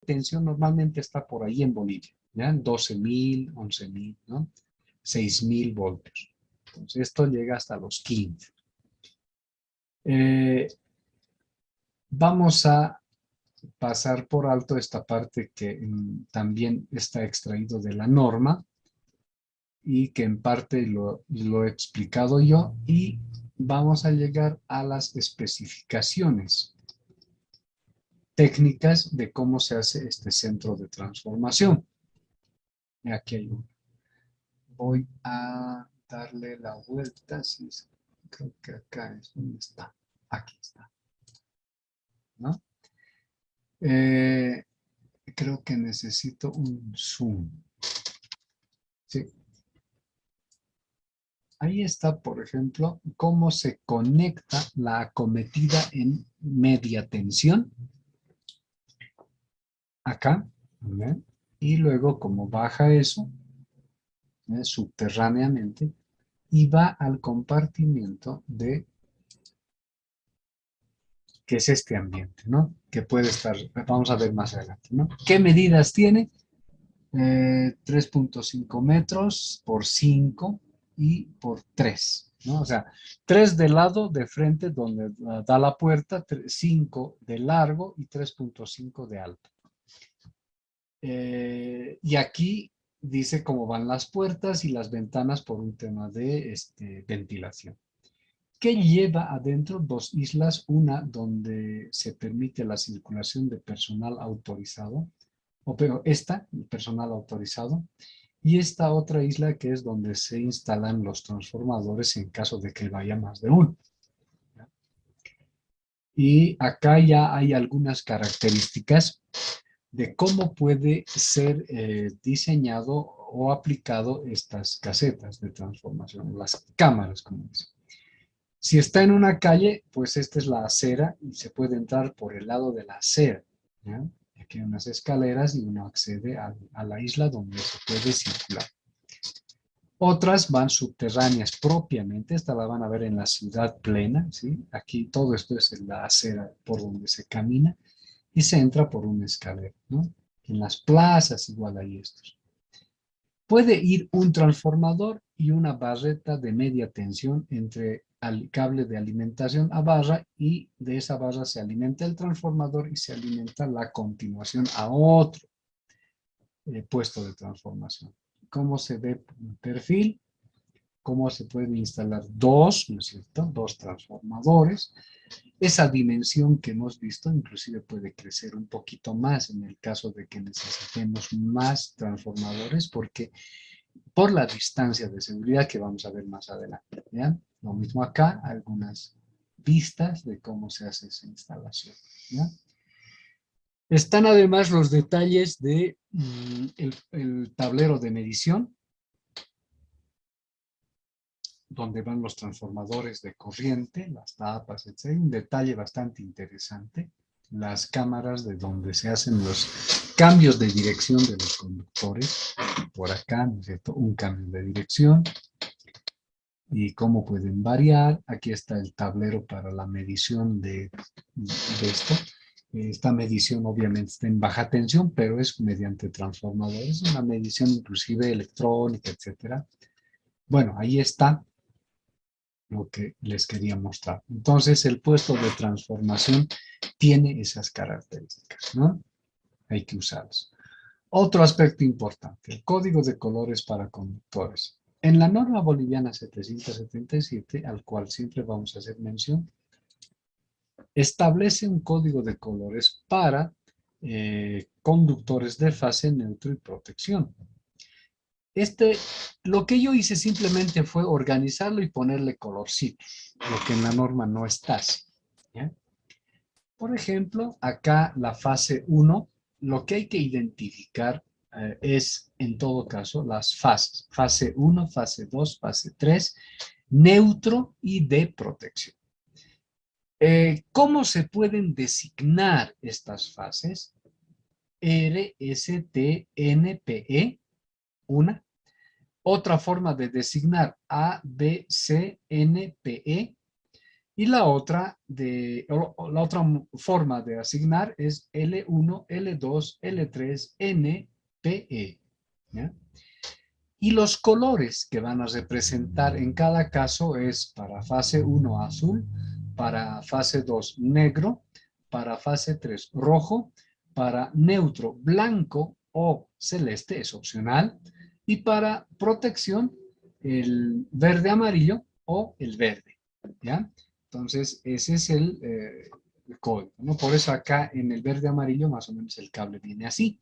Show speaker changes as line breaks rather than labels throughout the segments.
tensión normalmente está por ahí en Bolivia, ¿ya? 12.000, 11.000, ¿no? 6.000 voltios. Entonces, esto llega hasta los 15. Vamos a pasar por alto esta parte que también está extraído de la norma y que en parte lo he explicado yo, y vamos a llegar a las especificaciones técnicas de cómo se hace este centro de transformación. Aquí hay uno. Voy a darle la vuelta, sí, creo que acá es donde está. Aquí está, ¿no? Creo que necesito un zoom. Sí. Ahí está, por ejemplo, cómo se conecta la acometida en media tensión. Acá, ¿ve? Y luego como baja eso, subterráneamente, y va al compartimiento de, que es este ambiente, ¿no? Que puede estar, vamos a ver más adelante, ¿no? ¿Qué medidas tiene? 3.5 metros por 5 y por 3, ¿no? O sea, 3 de lado de frente donde da la puerta, 5 de largo y 3.5 de alto. Y aquí dice cómo van las puertas y las ventanas por un tema de ventilación. ¿Qué lleva adentro? Dos islas, una donde se permite la circulación de personal autorizado, pero esta, personal autorizado, y esta otra isla que es donde se instalan los transformadores en caso de que vaya más de uno. Y acá ya hay algunas características de cómo puede ser diseñado o aplicado estas casetas de transformación, las cámaras, como dicen. Si está en una calle, pues esta es la acera y se puede entrar por el lado de la acera, ¿ya? Aquí hay unas escaleras y uno accede a la isla donde se puede circular. Otras van subterráneas propiamente, esta la van a ver en la ciudad plena, ¿sí? Aquí todo esto es en la acera por donde se camina y se entra por una escalera, ¿no? En las plazas igual hay estos. Puede ir un transformador y una barreta de media tensión entre el cable de alimentación a barra, y de esa barra se alimenta el transformador y se alimenta la continuación a otro puesto de transformación. ¿Cómo se ve un perfil? ¿Cómo se pueden instalar dos, ¿no es cierto? Dos transformadores. Esa dimensión que hemos visto inclusive puede crecer un poquito más en el caso de que necesitemos más transformadores, porque por la distancia de seguridad que vamos a ver más adelante. ¿Ya? Lo mismo acá, algunas vistas de cómo se hace esa instalación. ¿Ya? Están además los detalles de el tablero de medición, donde van los transformadores de corriente, las tapas, etc. Un detalle bastante interesante. Las cámaras de donde se hacen los cambios de dirección de los conductores. Por acá, ¿no es cierto? Un cambio de dirección. Y cómo pueden variar. Aquí está el tablero para la medición de esto. Esta medición obviamente está en baja tensión, pero es mediante transformadores, una medición inclusive electrónica, etcétera. Bueno, ahí está lo que les quería mostrar. Entonces, el puesto de transformación tiene esas características, ¿no? Hay que usarlas. Otro aspecto importante, el código de colores para conductores. En la norma boliviana 777, al cual siempre vamos a hacer mención, establece un código de colores para conductores de fase neutro y protección. Lo que yo hice simplemente fue organizarlo y ponerle colorcitos, lo que en la norma no está así, ¿ya? Por ejemplo, acá la fase 1, lo que hay que identificar es, en todo caso, las fases. Fase 1, fase 2, fase 3, neutro y de protección. ¿Cómo se pueden designar estas fases? R, S, T, N, P, E, una. Otra forma de designar A, B, C, N, P, E. Y la otra, la otra forma de asignar es L1, L2, L3, N, PE. ¿Ya? Y los colores que van a representar en cada caso es para fase 1 azul, para fase 2 negro, para fase 3 rojo, para neutro blanco o celeste, es opcional, y para protección el verde amarillo o el verde, ¿ya? Entonces ese es el código, ¿no? Por eso acá en el verde amarillo más o menos el cable viene así,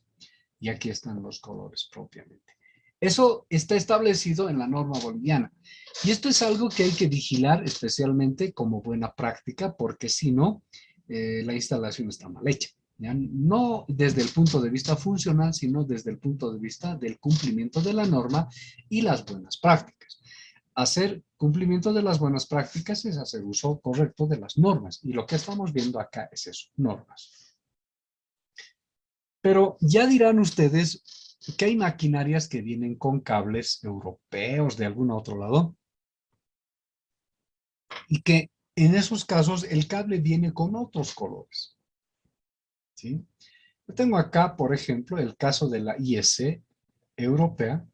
y aquí están los colores propiamente. Eso está establecido en la norma boliviana. Y esto es algo que hay que vigilar especialmente como buena práctica, porque si no, la instalación está mal hecha. ¿Ya? No desde el punto de vista funcional, sino desde el punto de vista del cumplimiento de la norma y las buenas prácticas. Hacer cumplimiento de las buenas prácticas es hacer uso correcto de las normas. Y lo que estamos viendo acá es eso, normas. Pero ya dirán ustedes que hay maquinarias que vienen con cables europeos de algún otro lado y que en esos casos el cable viene con otros colores, ¿sí? Yo tengo acá, por ejemplo, el caso de la IEC europea,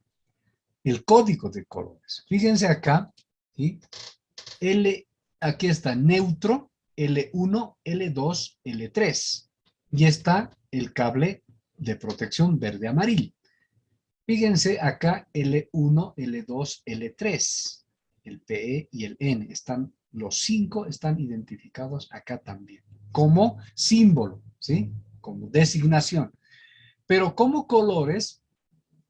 el código de colores. Fíjense acá, ¿sí? Aquí está neutro, L1, L2, L3. Y está el cable de protección verde-amarillo. Fíjense acá L1, L2, L3, el PE y el N. Los 5 están identificados acá también, como símbolo, ¿sí? Como designación. Pero como colores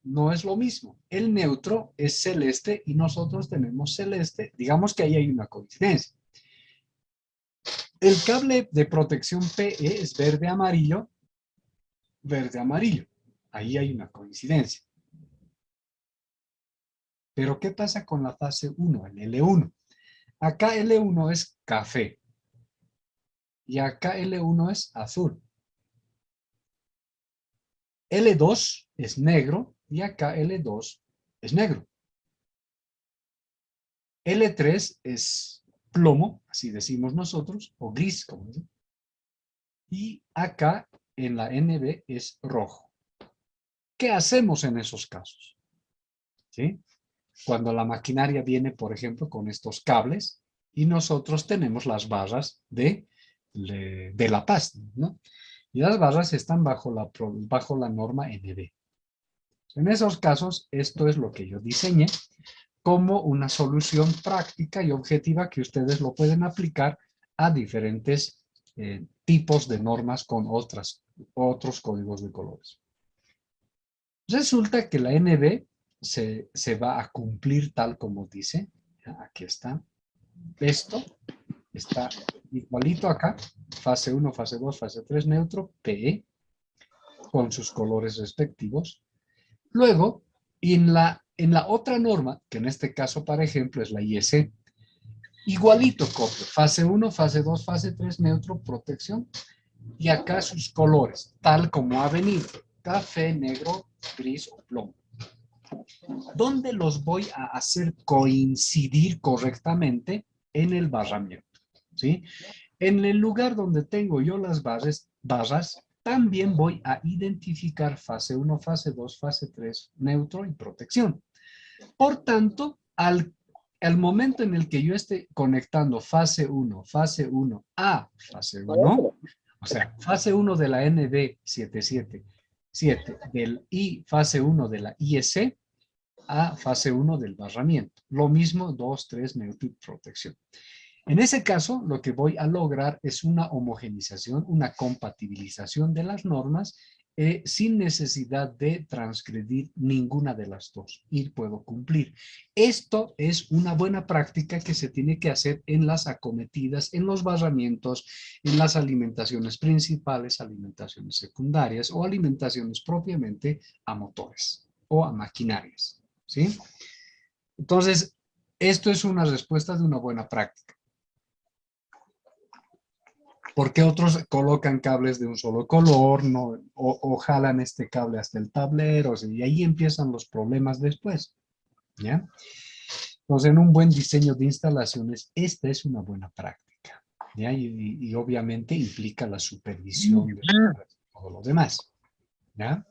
no es lo mismo. El neutro es celeste y nosotros tenemos celeste. Digamos que ahí hay una coincidencia. El cable de protección PE es verde-amarillo, verde-amarillo. Ahí hay una coincidencia. Pero ¿qué pasa con la fase 1, el L1? Acá L1 es café y acá L1 es azul. L2 es negro y acá L2 es negro. L3 es plomo, así decimos nosotros, o gris, como dicen. Y acá en la NB es rojo. ¿Qué hacemos en esos casos? ¿Sí? Cuando la maquinaria viene, por ejemplo, con estos cables y nosotros tenemos las barras de La Paz, ¿no? Y las barras están bajo la norma NB. En esos casos, esto es lo que yo diseñé como una solución práctica y objetiva que ustedes lo pueden aplicar a diferentes tipos de normas con otros códigos de colores. Resulta que la NB se va a cumplir tal como dice. Aquí está. Esto está igualito acá. Fase 1, fase 2, fase 3 neutro, PE, con sus colores respectivos. Luego, en la otra norma, que en este caso, por ejemplo, es la IEC, igualito copio. Fase 1, fase 2, fase 3 neutro, protección. Y acá sus colores, tal como ha venido. Café, negro, gris o plomo. ¿Dónde los voy a hacer coincidir correctamente? En el barramiento, ¿sí? En el lugar donde tengo yo las barras, también voy a identificar fase 1, fase 2, fase 3, neutro y protección. Por tanto, al momento en el que yo esté conectando fase 1 a fase 1, o sea, fase 1 de la NB777 y fase 1 de la IEC, a fase 1 del barramiento. Lo mismo 2, 3, neutro y protección. En ese caso, lo que voy a lograr es una homogenización, una compatibilización de las normas sin necesidad de transgredir ninguna de las dos y puedo cumplir. Esto es una buena práctica que se tiene que hacer en las acometidas, en los barramientos, en las alimentaciones principales, alimentaciones secundarias o alimentaciones propiamente a motores o a maquinarias, ¿sí? Entonces, esto es una respuesta de una buena práctica. Porque otros colocan cables de un solo color, ¿no? O jalan este cable hasta el tablero, y ahí empiezan los problemas después, ¿ya? Entonces, en un buen diseño de instalaciones, esta es una buena práctica. ¿ya? Y obviamente implica la supervisión de todo lo demás, ¿ya?